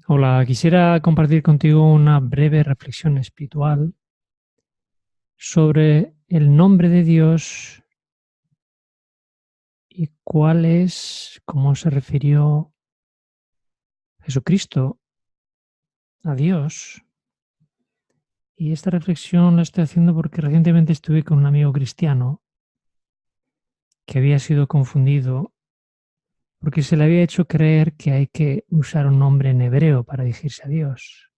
Hola, quisiera compartir contigo una breve reflexión espiritual sobre el nombre de Dios y cómo se refirió Jesucristo a Dios. Y esta reflexión la estoy haciendo porque recientemente estuve con un amigo cristiano que había sido confundido porque se le había hecho creer que hay que usar un nombre en hebreo para dirigirse a Dios.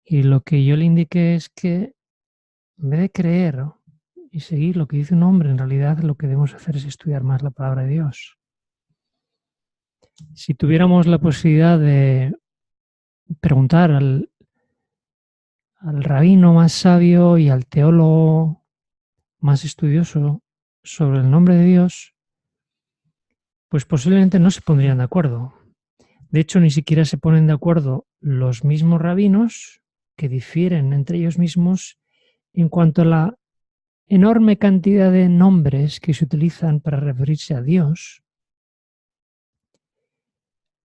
Y lo que yo le indiqué es que en vez de creer y seguir lo que dice un hombre, en realidad lo que debemos hacer es estudiar más la palabra de Dios. Si tuviéramos la posibilidad de preguntar al rabino más sabio y al teólogo más estudioso sobre el nombre de Dios, pues posiblemente no se pondrían de acuerdo. De hecho, ni siquiera se ponen de acuerdo los mismos rabinos, que difieren entre ellos mismos en cuanto a la enorme cantidad de nombres que se utilizan para referirse a Dios.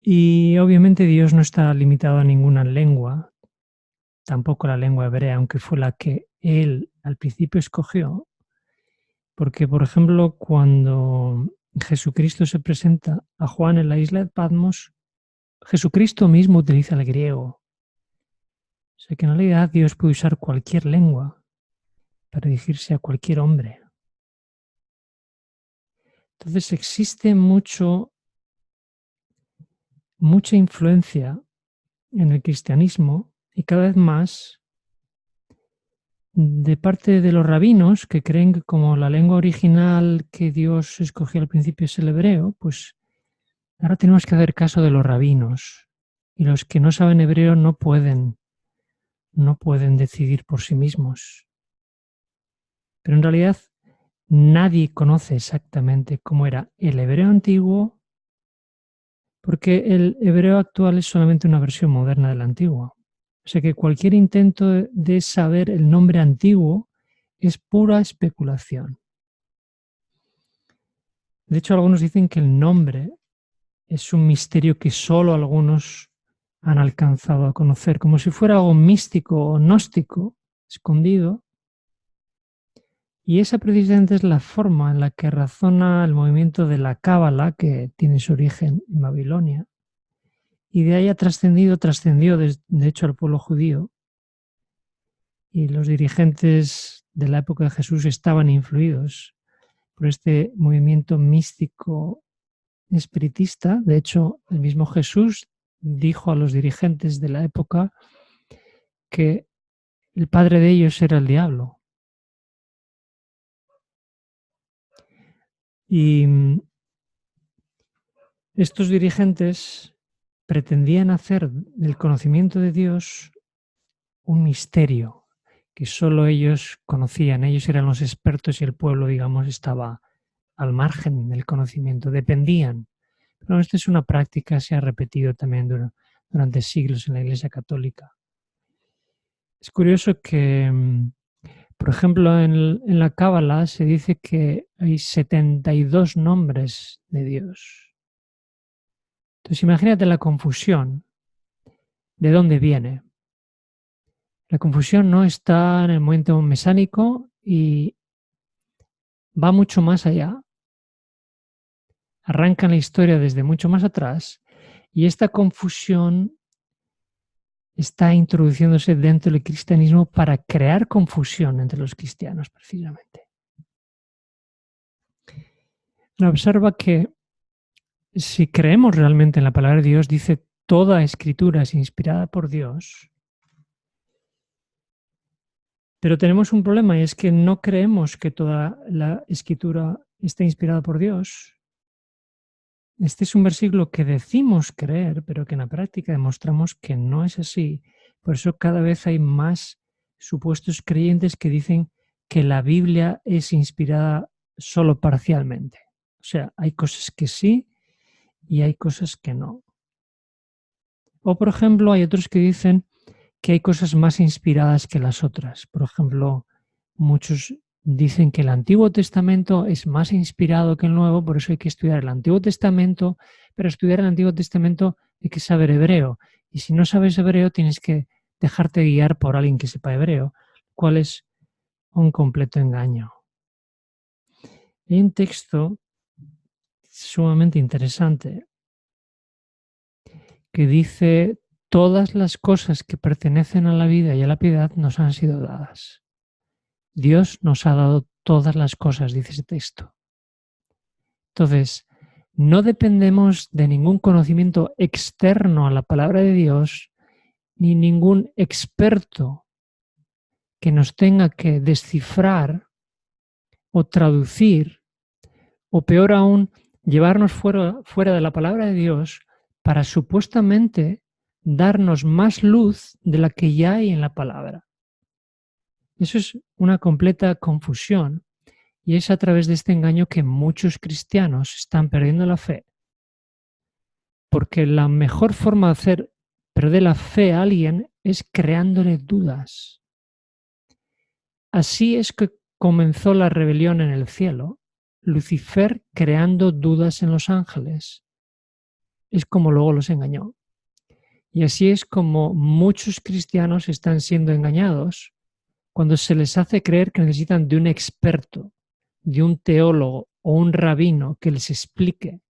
Y obviamente Dios no está limitado a ninguna lengua, tampoco la lengua hebrea, aunque fue la que él al principio escogió, porque, por ejemplo, cuando Jesucristo se presenta a Juan en la isla de Patmos, Jesucristo mismo utiliza el griego. O sea que en realidad Dios puede usar cualquier lengua para dirigirse a cualquier hombre. Entonces existe mucha influencia en el cristianismo y cada vez más de parte de los rabinos que creen que como la lengua original que Dios escogió al principio es el hebreo, pues ahora tenemos que hacer caso de los rabinos. Y los que no saben hebreo no pueden decidir por sí mismos. Pero en realidad nadie conoce exactamente cómo era el hebreo antiguo, porque el hebreo actual es solamente una versión moderna del antiguo. O sea que cualquier intento de saber el nombre antiguo es pura especulación. De hecho, algunos dicen que el nombre es un misterio que solo algunos han alcanzado a conocer, como si fuera algo místico o gnóstico, escondido. Y esa precisamente es la forma en la que razona el movimiento de la Cábala, que tiene su origen en Babilonia, y de ahí trascendió de hecho al pueblo judío, y los dirigentes de la época de Jesús estaban influidos por este movimiento místico espiritista. De hecho, el mismo Jesús dijo a los dirigentes de la época que el padre de ellos era el diablo. Y estos dirigentes pretendían hacer del conocimiento de Dios un misterio que solo ellos conocían. Ellos eran los expertos y el pueblo, digamos, estaba al margen del conocimiento, dependían. Pero esta es una práctica que se ha repetido también durante siglos en la Iglesia Católica. Es curioso que, por ejemplo, en la Cábala se dice que hay 72 nombres de Dios. Entonces imagínate la confusión. ¿De dónde viene? La confusión no está en el momento mesánico y va mucho más allá. Arranca la historia desde mucho más atrás y esta confusión está introduciéndose dentro del cristianismo para crear confusión entre los cristianos, precisamente. Observa que si creemos realmente en la palabra de Dios, dice toda escritura es inspirada por Dios, pero tenemos un problema y es que no creemos que toda la escritura esté inspirada por Dios. Este es un versículo que decimos creer, pero que en la práctica demostramos que no es así. Por eso cada vez hay más supuestos creyentes que dicen que la Biblia es inspirada solo parcialmente. O sea, hay cosas que sí y hay cosas que no. O, por ejemplo, hay otros que dicen que hay cosas más inspiradas que las otras. Por ejemplo, muchos dicen que el Antiguo Testamento es más inspirado que el Nuevo, por eso hay que estudiar el Antiguo Testamento, pero estudiar el Antiguo Testamento hay que saber hebreo. Y si no sabes hebreo, tienes que dejarte guiar por alguien que sepa hebreo, cuál es un completo engaño. Hay un texto sumamente interesante que dice: todas las cosas que pertenecen a la vida y a la piedad nos han sido dadas. Dios nos ha dado todas las cosas, dice ese texto. Entonces, no dependemos de ningún conocimiento externo a la palabra de Dios, ni ningún experto que nos tenga que descifrar o traducir, o peor aún, llevarnos fuera de la palabra de Dios para supuestamente darnos más luz de la que ya hay en la palabra. Eso es una completa confusión, y es a través de este engaño que muchos cristianos están perdiendo la fe. Porque la mejor forma de hacer perder la fe a alguien es creándole dudas. Así es que comenzó la rebelión en el cielo, Lucifer creando dudas en los ángeles. Es como luego los engañó. Y así es como muchos cristianos están siendo engañados cuando se les hace creer que necesitan de un experto, de un teólogo o un rabino que les explique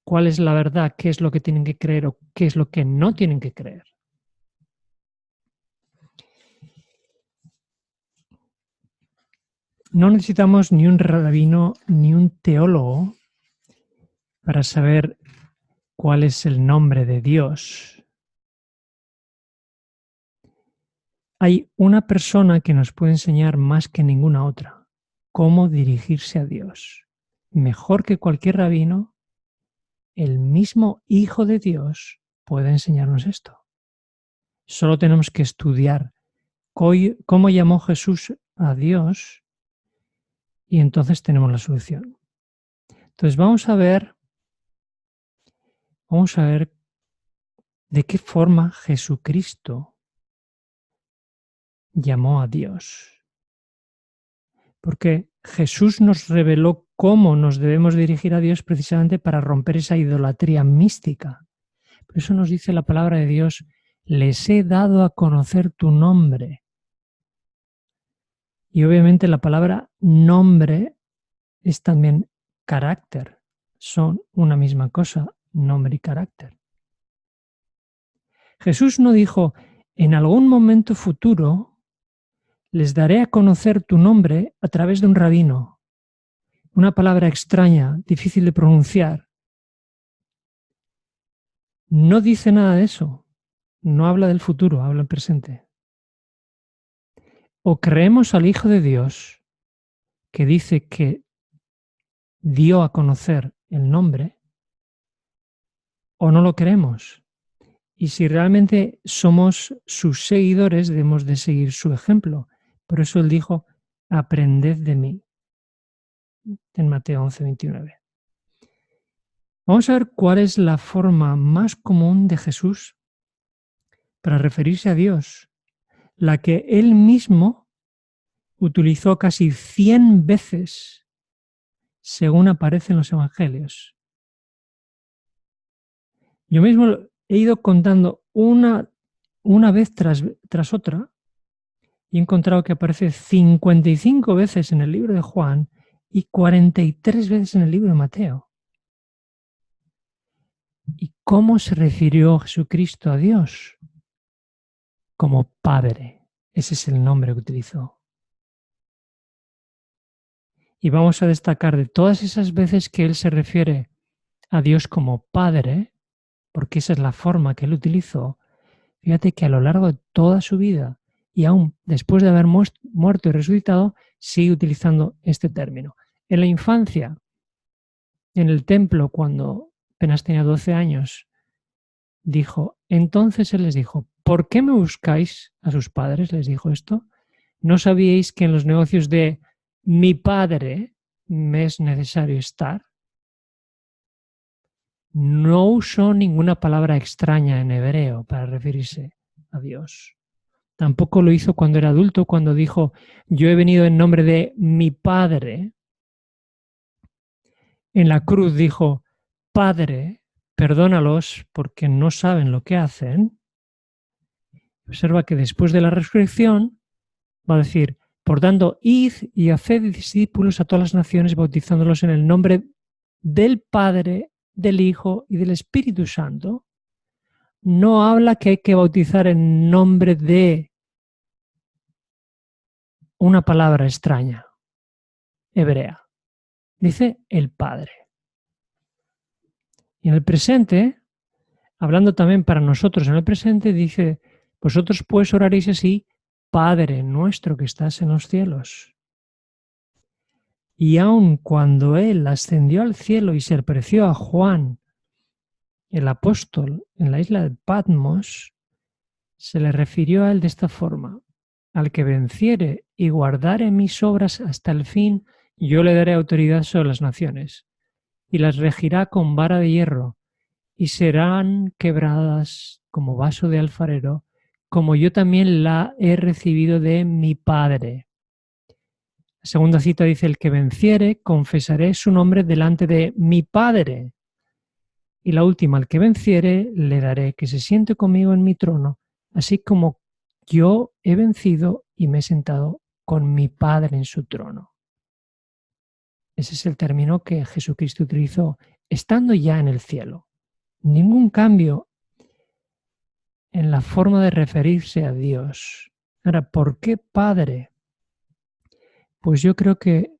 cuál es la verdad, qué es lo que tienen que creer o qué es lo que no tienen que creer. No necesitamos ni un rabino ni un teólogo para saber cuál es el nombre de Dios. Hay una persona que nos puede enseñar más que ninguna otra cómo dirigirse a Dios. Mejor que cualquier rabino, el mismo Hijo de Dios puede enseñarnos esto. Solo tenemos que estudiar cómo llamó Jesús a Dios y entonces tenemos la solución. Entonces vamos a ver de qué forma Jesucristo llamó a Dios. Porque Jesús nos reveló cómo nos debemos dirigir a Dios precisamente para romper esa idolatría mística. Por eso nos dice la palabra de Dios: les he dado a conocer tu nombre. Y obviamente la palabra nombre es también carácter. Son una misma cosa, nombre y carácter. Jesús no dijo: en algún momento futuro les daré a conocer tu nombre a través de un rabino. Una palabra extraña, difícil de pronunciar. No dice nada de eso. No habla del futuro, habla del presente. O creemos al Hijo de Dios, que dice que dio a conocer el nombre, o no lo creemos. Y si realmente somos sus seguidores, debemos de seguir su ejemplo. Por eso él dijo: aprended de mí, en Mateo 11:29. Vamos a ver cuál es la forma más común de Jesús para referirse a Dios, la que él mismo utilizó casi 100 veces, según aparece en los evangelios. Yo mismo he ido contando una vez tras otra y he encontrado que aparece 55 veces en el libro de Juan y 43 veces en el libro de Mateo. ¿Y cómo se refirió Jesucristo a Dios? Como Padre. Ese es el nombre que utilizó. Y vamos a destacar de todas esas veces que él se refiere a Dios como Padre, porque esa es la forma que él utilizó. Fíjate que a lo largo de toda su vida, y aún después de haber muerto y resucitado, sigue utilizando este término. En la infancia, en el templo, cuando apenas tenía 12 años, entonces él les dijo: ¿por qué me buscáis? A sus padres les dijo esto. ¿No sabíais que en los negocios de mi Padre me es necesario estar? No usó ninguna palabra extraña en hebreo para referirse a Dios. Tampoco lo hizo cuando era adulto, cuando dijo: yo he venido en nombre de mi Padre. En la cruz dijo: Padre, perdónalos porque no saben lo que hacen. Observa que después de la resurrección va a decir, por tanto, id y haced discípulos a todas las naciones, bautizándolos en el nombre del Padre, del Hijo y del Espíritu Santo. No habla que hay que bautizar en nombre de una palabra extraña, hebrea. Dice el Padre. Y en el presente, hablando también para nosotros en el presente, dice, vosotros pues oraréis así, Padre nuestro que estás en los cielos. Y aun cuando él ascendió al cielo y se apareció a Juan, el apóstol, en la isla de Patmos, se le refirió a él de esta forma: al que venciere y guardare mis obras hasta el fin, yo le daré autoridad sobre las naciones, y las regirá con vara de hierro, y serán quebradas como vaso de alfarero, como yo también la he recibido de mi Padre. La segunda cita dice, el que venciere, confesaré su nombre delante de mi Padre. Y la última, al que venciere, le daré que se siente conmigo en mi trono, así como yo he vencido y me he sentado con mi Padre en su trono. Ese es el término que Jesucristo utilizó, estando ya en el cielo. Ningún cambio en la forma de referirse a Dios. Ahora, ¿por qué Padre? Pues yo creo que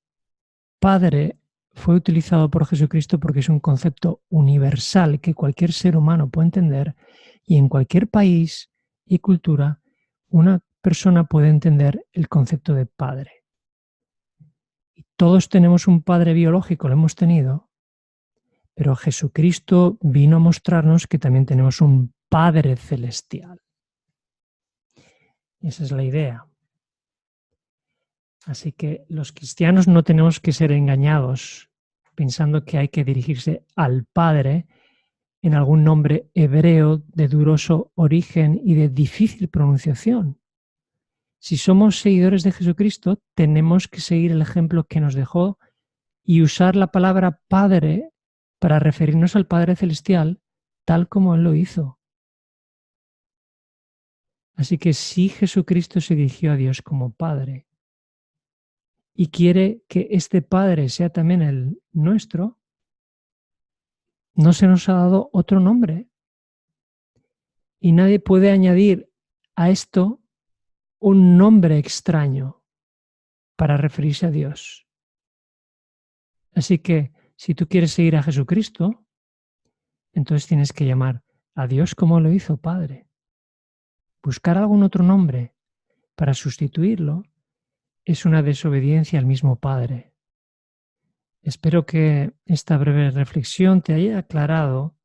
Padre fue utilizado por Jesucristo porque es un concepto universal que cualquier ser humano puede entender, y en cualquier país y cultura una persona puede entender el concepto de padre. Y todos tenemos un padre biológico, lo hemos tenido, pero Jesucristo vino a mostrarnos que también tenemos un Padre celestial. Esa es la idea. Así que los cristianos no tenemos que ser engañados pensando que hay que dirigirse al Padre en algún nombre hebreo de dudoso origen y de difícil pronunciación. Si somos seguidores de Jesucristo, tenemos que seguir el ejemplo que nos dejó y usar la palabra Padre para referirnos al Padre Celestial tal como Él lo hizo. Así que si Jesucristo se dirigió a Dios como Padre y quiere que este Padre sea también el nuestro, no se nos ha dado otro nombre. Y nadie puede añadir a esto un nombre extraño para referirse a Dios. Así que si tú quieres seguir a Jesucristo, entonces tienes que llamar a Dios como lo hizo Padre. Buscar algún otro nombre para sustituirlo es una desobediencia al mismo Padre. Espero que esta breve reflexión te haya aclarado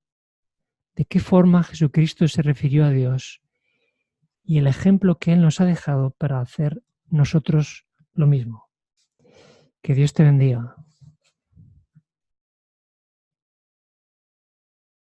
de qué forma Jesucristo se refirió a Dios y el ejemplo que Él nos ha dejado para hacer nosotros lo mismo. Que Dios te bendiga.